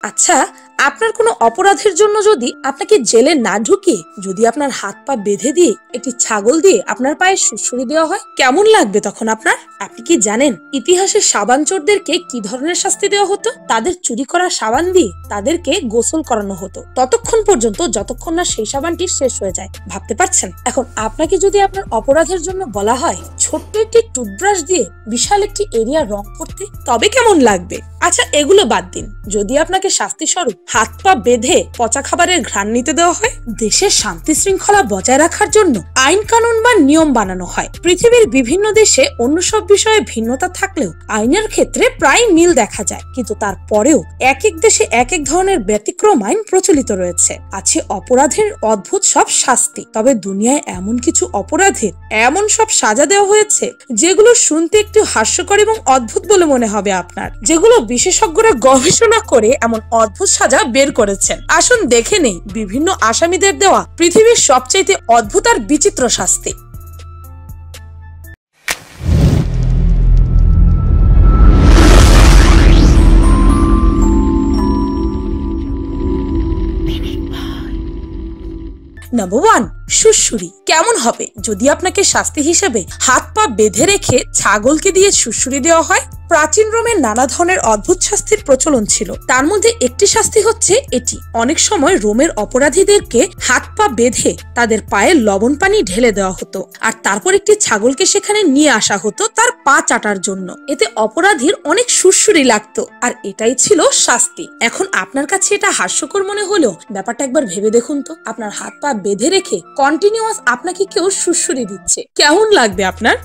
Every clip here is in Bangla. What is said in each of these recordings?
আচ্ছা, আপনার কোনো অপরাধের জন্য যদি আপনাকে জেলে না ঢুকিয়ে যদি আপনার হাত পা বেঁধে দিয়ে একটি ছাগল দিয়ে আপনার পায়ে সুড়সুড়ি দেওয়া হয়, কেমন লাগবে তখন আপনার? আপনি কি জানেন ইতিহাসে সাবান চোরদেরকে কি ধরনের শাস্তি দেওয়া হতো? তাদের চুরি করা সাবান দিয়ে তাদেরকে গোসল করানো হতো ততক্ষণ পর্যন্ত যতক্ষণ না সেই সাবানটি শেষ হয়ে যায়। ভাবতে পারছেন? এখন আপনাকে যদি আপনার অপরাধের জন্য বলা হয় ছোট্ট একটি টুথব্রাশ দিয়ে বিশাল একটি এরিয়া রং করতে, তবে কেমন লাগবে? আচ্ছা, এগুলো বাদ দিন, যদি আপনাকে শাস্তি স্বরূপ হাত পা বেঁধে পচা খাবারের ঘ্রাণ নিতে দেওয়া হয়। দেশের শান্তি শৃঙ্খলা বজায় রাখার জন্য আইন কানুন বা নিয়ম বানানো হয়। পৃথিবীর বিভিন্ন দেশে অন্য সব বিষয়ে ভিন্নতা থাকলেও আইনের ক্ষেত্রে প্রায় মিল দেখা যায়, কিন্তু তারপরেও এক এক দেশে এক এক ধরনের ব্যতিক্রম আইন প্রচলিত রয়েছে। আছে অপরাধের অদ্ভুত সব শাস্তি, তবে দুনিয়ায় এমন কিছু অপরাধের এমন সব সাজা দেওয়া হয়েছে যেগুলো শুনতে একটু হাস্যকর এবং অদ্ভুত বলে মনে হবে আপনার, যেগুলো বিশেষজ্ঞরা গবেষণা করে এমন অদ্ভুত সাজা বের করেছেন। আসুন দেখে নেই বিভিন্ন আসামিদের দেওয়া পৃথিবীর সবচেয়ে অদ্ভুত আর বিচিত্র শাস্তি। নাম্বার 1, সুড়সুড়ি। কেমন হবে যদি আপনাকে শাস্তি হিসেবে হাত পা বেঁধে রেখে ছাগলকে দিয়ে সুড়সুড়ি দেওয়া হয়? প্রাচীন রোমে নানা ধরনের অদ্ভুত শাস্তির প্রচলন ছিল। তার মধ্যে একটি শাস্তি হচ্ছে এটি। অনেক সময় রোমের অপরাধীদেরকে হাত পা বেঁধে তাদের পায়ে লবণ পানি ঢেলে দেওয়া হতো, আর তারপর একটি ছাগলকে সেখানে নিয়ে আসা হতো তার পা চাটার জন্য। এতে অপরাধীর অনেক সুড়সুড়ি লাগতো, আর এটাই ছিল শাস্তি। এখন আপনার কাছে এটা হাস্যকর মনে হলেও ব্যাপারটা একবার ভেবে দেখুন তো, আপনার হাত পা বেঁধে রেখে কন্টিনিউয়াস আপনাকে কেউ সুড়সুড়ি দিচ্ছে, কেমন লাগবে আপনার?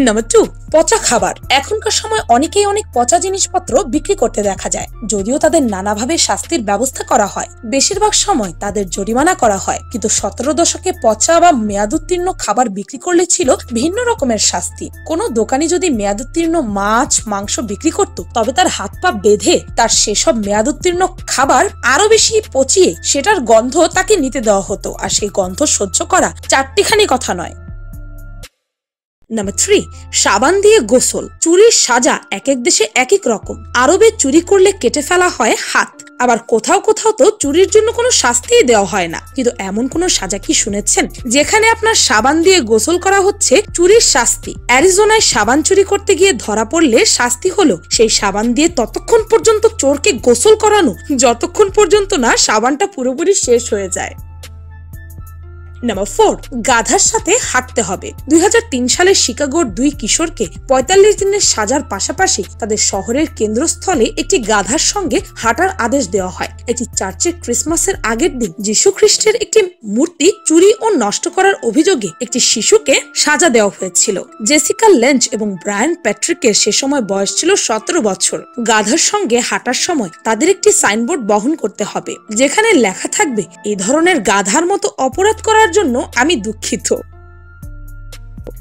নাম্বার 2, পচা খাবার। এখনকার সময় অনেকেই অনেক পচা জিনিসপত্র বিক্রি করতে দেখা যায়। যদিও তাদের নানাভাবে শাস্তির ব্যবস্থা করা হয়, বেশিরভাগ সময় তাদের জরিমানা করা হয়, কিন্তু 17 দশকে পচা বা মেয়াদোত্তীর্ণ খাবার বিক্রি করলে ছিল ভিন্ন রকমের শাস্তি। কোনো দোকানি যদি মেয়াদোত্তীর্ণ মাছ মাংস বিক্রি করত, তবে তার হাত পা বেঁধে তার সেসব মেয়াদোত্তীর্ণ খাবার আরো বেশি পচিয়ে সেটার গন্ধ তাকে নিতে দেওয়া হতো, আর সেই গন্ধ সহ্য করা চারটিখানি কথা নয়। নাম্বার 3, সাবান দিয়ে গোসল। চুরির সাজা এক এক দেশে এক এক রকম। আরবে চুরি করলে কেটে ফেলা হয় হাত, আবার কোথাও কোথাও তো চুরির জন্য কোনো শাস্তিই দেওয়া হয় না। কিন্তু এমন কোনো সাজা কি শুনেছেন যেখানে আপনার সাবান দিয়ে গোসল করা হচ্ছে চুরির শাস্তি? অ্যারিজোনায় সাবান চুরি করতে গিয়ে ধরা পড়লে শাস্তি হলো সেই সাবান দিয়ে ততক্ষণ পর্যন্ত চোরকে গোসল করানো যতক্ষণ পর্যন্ত না সাবানটা পুরোপুরি শেষ হয়ে যায়। নাম্বার 4, গাধার সাথে হাঁটতে হবে। 2003 সালে শিকাগোর 2 কিশোরকে 45 দিনের সাজার পাশাপাশি তাদের শহরের কেন্দ্রস্থলে একটি গাধার সঙ্গে হাঁটার আদেশ দেওয়া হয়। এটি চার্চে ক্রিসমাসের আগের দিন যীশু খ্রিস্টের একটি মূর্তি চুরি ও নষ্ট করার অভিযোগে একটি শিশুকে সাজা দেওয়া হয়েছিল। জেসিকা লেঞ্চ এবং ব্রায়ান প্যাট্রিকের সে সময় বয়স ছিল 17 বছর। গাধার সঙ্গে হাঁটার সময় তাদের একটি সাইনবোর্ড বহন করতে হবে, যেখানে লেখা থাকবে, এই ধরনের গাধার মতো অপরাধ করার জন্য আমি দুঃখিত।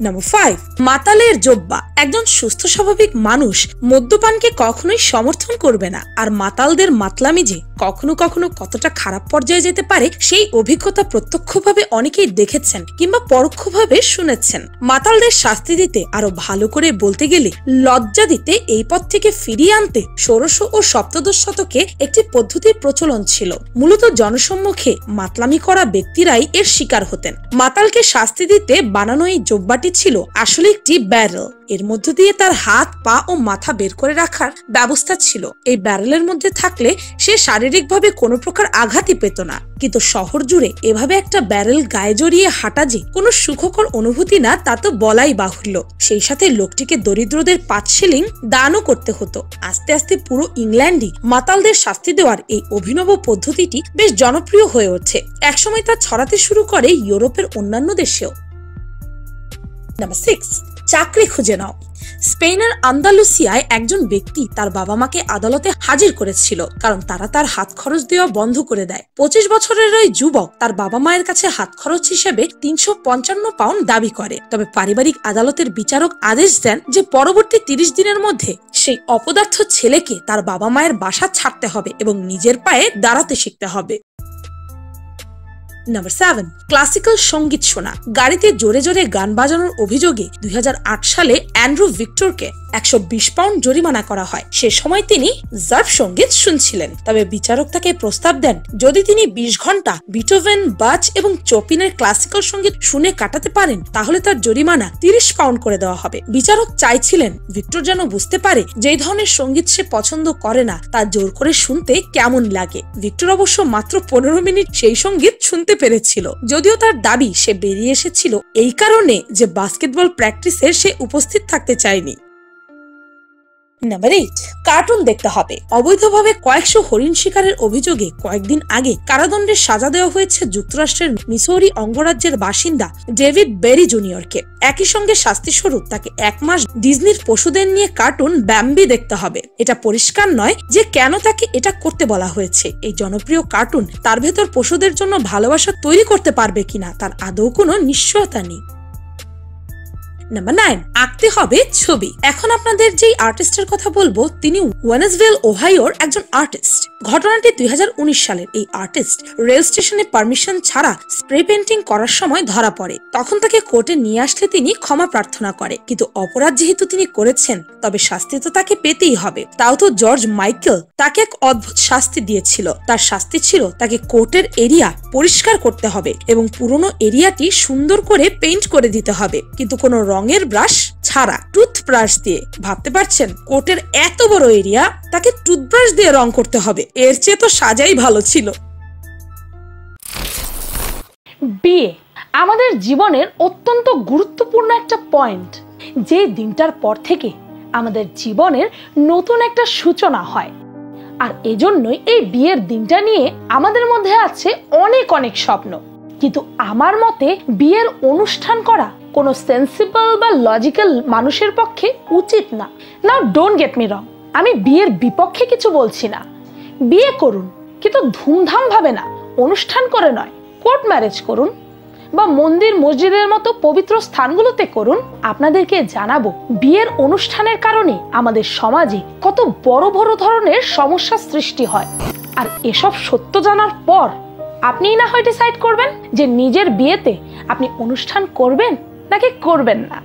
নাম্বার 5, মাতালের জোব্বা। একজন সুস্থ স্বাভাবিক মানুষ মদ্যপানকে কখনোই সমর্থন করবে না, আর মাতালদের মাতলামি যে কখনো কখনো কতটা খারাপ পর্যায়ে যেতে পারে সেই অভিজ্ঞতা প্রত্যক্ষভাবে অনেকেই দেখেছেন কিংবা পরোক্ষভাবে শুনেছেন। মাতালদের শাস্তি দিতে আরো ভালো করে বলতে গেলে লজ্জা দিতে এই পথ থেকে ফিরিয়ে আনতে 1600 ও 17 শতকে একটি পদ্ধতির প্রচলন ছিল। মূলত জনসম্মুখে মাতলামি করা ব্যক্তিরাই এর শিকার হতেন। মাতালকে শাস্তি দিতে বানানো এই জোব্বাটি ছিল আসলে একটি ব্যারেল। এর মধ্য দিয়ে তার হাত পা ও মাথা বের করে রাখার ব্যবস্থা ছিল। এই ব্যারেলের মধ্যে থাকলে সে শারীরিকভাবে কোনো প্রকার আঘাতই পেত না। কিন্তু শহর জুড়ে এভাবে একটা ব্যারেল গায়ে জড়িয়ে হাঁটা যে কোনো সুখকর অনুভূতি না তা তো বলাই বাহুল্য। সেই সাথে লোকটিকে দরিদ্রদের 5 শিলিং দানও করতে হতো। আস্তে আস্তে পুরো ইংল্যান্ডই মাতালদের শাস্তি দেওয়ার এই অভিনব পদ্ধতিটি বেশ জনপ্রিয় হয়ে ওঠে। একসময় তা ছড়াতে শুরু করে ইউরোপের অন্যান্য দেশেও। নাম্বার 6, চাকরি খুঁজে নাও। স্পেনের আন্দালুসিয়ায় একজন ব্যক্তি তার বাবা মাকে আদালতে হাজির করেছিল, কারণ তারা তার হাত খরচ দেওয়া বন্ধ করে দেয়। 25 বছরের ওই যুবক তার বাবা মায়ের কাছে হাত খরচ হিসেবে 355 পাউন্ড দাবি করে। তবে পারিবারিক আদালতের বিচারক আদেশ দেন যে পরবর্তী 30 দিনের মধ্যে সেই অপদার্থ ছেলেকে তার বাবা মায়ের বাসা ছাড়তে হবে এবং নিজের পায়ে দাঁড়াতে শিখতে হবে। নাম্বার 7, ক্লাসিক্যাল সঙ্গীত শোনা। গাড়িতে জোরে জোরে গান বাজানোর অভিযোগে 2008 সালে অ্যান্ড্রু ভিক্টরকে 120 পাউন্ড জরিমানা করা হয়। সে সময় তিনি জার্ভ সঙ্গীত শুনছিলেন। তবে বিচারক তাকে প্রস্তাব দেন, যদি তিনি 20 ঘন্টা বিটোভেন, বাচ এবং চোপিনের ক্লাসিক্যাল সঙ্গীত শুনে কাটাতে পারেন তাহলে তার জরিমানা 30 পাউন্ড করে দেওয়া হবে। বিচারক চাইছিলেন ভিক্টর যেন বুঝতে পারে যে ধরনের সঙ্গীত সে পছন্দ করে না তা জোর করে শুনতে কেমন লাগে। ভিক্টর অবশ্য মাত্র 15 মিনিট সেই সঙ্গীত শুনতে পেরেছিল, যদিও তার দাবি সে বেরিয়ে এসেছিল এই কারণে যে বাস্কেটবল প্র্যাকটিসে সে উপস্থিত থাকতে চায়নি। নাম্বার 8, কার্টুন দেখতে হবে। অবৈধভাবে কয়েকশো হরিণ শিকারের অভিযোগে কয়েকদিন আগে কারাদণ্ডের সাজা দেওয়া হয়েছে যুক্তরাষ্ট্রের মিসৌরি অঙ্গরাজ্যের বাসিন্দা ডেভিড বেরি জুনিয়রকে। একই সঙ্গে শাস্তিস্বরূপ তাকে 1 মাস ডিজনির পশুদের নিয়ে কার্টুন ব্যাম্বি দেখতে হবে। এটা পরিষ্কার নয় যে কেন তাকে এটা করতে বলা হয়েছে। এই জনপ্রিয় কার্টুন তার ভেতর পশুদের জন্য ভালোবাসা তৈরি করতে পারবে কিনা তার আদৌ কোনো নিশ্চয়তা নেই। নাম্বার 9, আঁকতে হবে ছবি। এখন আপনাদের যেই আর্টিস্টের কথা বলবো তিনি ওয়েনেসভিল, ওহাইওর একজন আর্টিস্ট। ঘটনাটি 2019 সালের। এই আর্টিস্ট রেল স্টেশনে পারমিশন ছাড়া স্প্রে পেন্টিং করার সময় ধরা পড়ে। তখন তাকে কোর্টে নিয়ে আসলে তিনি ক্ষমা প্রার্থনা করে, কিন্তু অপরাধ যেহেতু তিনি করেছেন তবে শাস্তি তো তাকে পেতেই হবে। তাও তো জর্জ মাইকেল তাকে এক অদ্ভুত শাস্তি দিয়েছিল। তার শাস্তি ছিল তাকে কোর্টের এরিয়া পরিষ্কার করতে হবে এবং পুরনো এরিয়াটি সুন্দর করে পেইন্ট করে দিতে হবে, কিন্তু কোনো রঙের ব্রাশ ছাড়া, টুথব্রাশ দিয়ে। ভাবতে পারছেন কোর্টের এত বড় এরিয়া তাকে টুথব্রাশ দিয়ে রং করতে হবে? এর চেয়ে তো সাজাই ভালো ছিল। বিয়ে আমাদের জীবনের অত্যন্ত গুরুত্বপূর্ণ একটা পয়েন্ট, যে দিনটার পর থেকে আমাদের জীবনের নতুন একটা সূচনা হয়। আর এজন্যই এই বিয়ের দিনটা নিয়ে আমাদের মধ্যে আছে অনেক অনেক স্বপ্ন। কিন্তু আমার মতে বিয়ের অনুষ্ঠান করা কোনো সেন্সিবল বা লজিক্যাল মানুষের পক্ষে উচিত না। নাও ডোন্ট গেট মি রং, আমি বিয়ের বিপক্ষে কিছু বলছি না। বিয়ে করুন, কিন্তু ধুমধাম ভাবে না, অনুষ্ঠান করে নয়। কোর্ট ম্যারেজ করুন বা মন্দির মসজিদের মতো পবিত্র স্থানগুলোতে করুন। আপনাদেরকে জানাবো বিয়ের অনুষ্ঠানের কারণে আমাদের সমাজে কত বড় বড় ধরনের সমস্যার সৃষ্টি হয়। আর এসব সত্য জানার পর আপনিই না হয় ডিসাইড করবেন যে নিজের বিয়েতে আপনি অনুষ্ঠান করবেন নাকি করবেন না।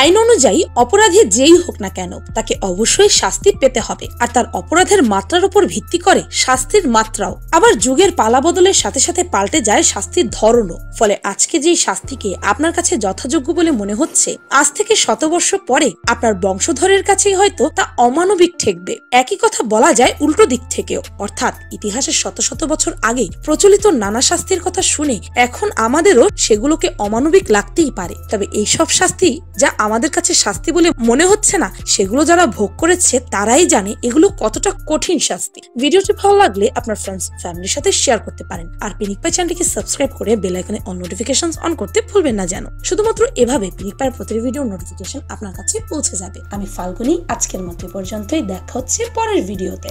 আইন অনুযায়ী অপরাধী যেই হোক না কেন তাকে অবশ্যই শাস্তি পেতে হবে, আর তার অপরাধের মাত্রার উপর ভিত্তি করে শাস্তির মাত্রাও। আবার যুগের পালা বদলের সাথে সাথে পাল্টে যায় শাস্তির ধরনও। ফলে আজকে যেই শাস্তিকে আপনার কাছে যথাযোগ্য বলে মনে হচ্ছে, আজ থেকে 100 বর্ষ পরে আপনার বংশধরের কাছেই হয়তো তা অমানবিক ঠেকবে। একই কথা বলা যায় উল্টো দিক থেকেও, অর্থাৎ ইতিহাসের শত শত বছর আগে প্রচলিত নানা শাস্তির কথা শুনে এখন আমাদেরও সেগুলোকে অমানবিক লাগতেই পারে। তবে এইসব শাস্তি যা আমাদের কাছে শাস্তি বলে মনে হচ্ছে না, সেগুলো যারা ভোগ করেছে তারাই জানে এগুলো কতটা কঠিন শাস্তি। ভিডিওটি ভালো লাগলে আপনার ফ্রেন্ডস ফ্যামিলির সাথে শেয়ার করতে পারেন, আর পিনিক পাই চ্যানেলটিকে সাবস্ক্রাইব করে বেল আইকনে অল নোটিফিকেশনস অন করতে ভুলবেন না যেন। শুধুমাত্র এভাবে পিনিক পাইয়ের প্রতিটি ভিডিও নোটিফিকেশন আপনার কাছে পৌঁছে যাবে। আমি ফাল্গুনি, আজকের মতো পর্যন্তই। দেখা হচ্ছে পরের ভিডিওতে।